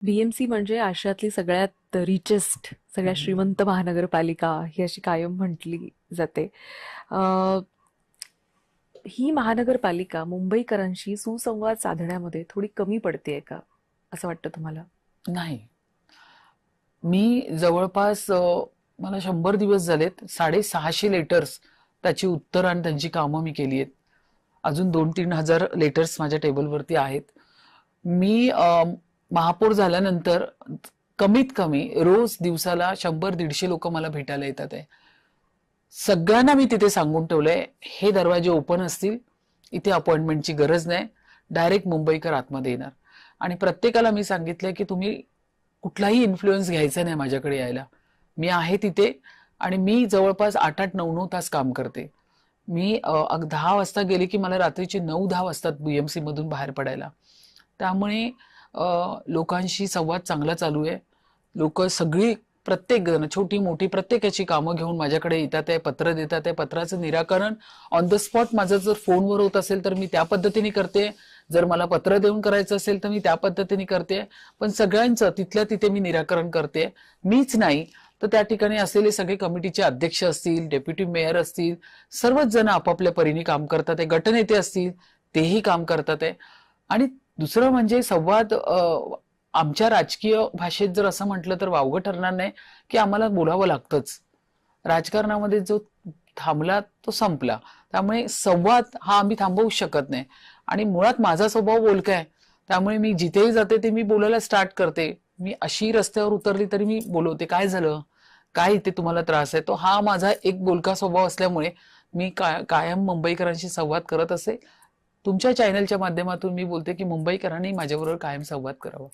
BMC म्हणजे आशियातली सगळ्यात richest, सगळ्यात हम्म. श्रीमंत महानगरपालिका ही अशी कायम म्हटली जाते. अ, ही महानगरपालिका मुंबईकरांशी सुसंवाद साधण्यामध्ये थोडी कमी पडतेय का, असं वाटतं तुम्हाला? नाही. मी जवळपास मला 100 दिवस झालेत, 650 लेटर्स, त्याची उत्तर आणि त्यांची कामं मी केली आहेत. अजून 2-3 हजार लेटर्स माझ्या टेबलवरती आहेत. मी महापौर झाल्यानंतर कमीत कमी रोज दिवसाला 100-150 लोक मला भेटायला येतात आहे. सगळ्यांना मी तिथे सांगून ठेवलंय, हे दरवाजे ओपन असतील, इथे अपॉइंटमेंटची गरज नाही, डायरेक्ट मुंबईकर आतमध्ये येणार. आणि प्रत्येकाला मी सांगितलंय की तुम्ही कुठलाही इन्फ्लुएन्स घ्यायचा नाही माझ्याकडे यायला. मी आहे तिथे आणि मी जवळपास 8-8, 9-9 तास काम करते. मी 10 वाजता गेले की मला रात्रीचे 9-10 वाजतात बीएमसी मधून बाहेर पडायला. त्यामुळे लोकांशी संवाद चांगला चालू आहे. लोक सगळी, प्रत्येक जण, छोटी मोठी, प्रत्येकाची कामं घेऊन माझ्याकडे येतात आहे, पत्र देतात आहे. पत्राचं निराकरण ऑन द स्पॉट माझं जर फोनवर होत असेल तर मी त्या पद्धतीने करते, जर मला पत्र देऊन करायचं असेल तर मी त्या पद्धतीने करते. पण सगळ्यांचं तिथल्या तिथे मी निराकरण करते. मीच नाही तर त्या ठिकाणी असलेले सगळे कमिटीचे अध्यक्ष असतील, डेप्युटी मेयर असतील, सर्वच जण आपापल्या परीने काम करतात आहे. गटनेते असतील, तेही काम करतात आहे. आणि दुसरं म्हणजे संवाद, आमच्या राजकीय भाषेत जर असं म्हटलं तर वावगं ठरणार नाही की आम्हाला बोलावं लागतंच. राजकारणामध्ये जो थांबला तो संपला. त्यामुळे संवाद हा आम्ही थांबवू शकत नाही. आणि मुळात माझा स्वभाव बोलका आहे, त्यामुळे मी जिथेही जाते ते मी बोलायला स्टार्ट करते. मी अशी रस्त्यावर उतरली तरी मी बोलवते, काय झालं, काय इथे तुम्हाला त्रास आहे. तो हा माझा एक बोलका स्वभाव असल्यामुळे मी कायम मुंबईकरांशी संवाद करत असे. तुमच्या चॅनलच्या माध्यमातून मी बोलते की मुंबईकरांनी माझ्याबरोबर कायम संवाद करावा.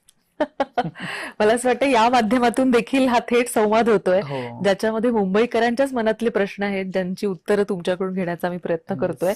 मला असं वाटतं या माध्यमातून देखील हा थेट संवाद होतोय, हो. ज्याच्यामध्ये मुंबईकरांच्याच मनातले प्रश्न आहेत, ज्यांची उत्तरं तुमच्याकडून घेण्याचा मी प्रयत्न येस. करतोय.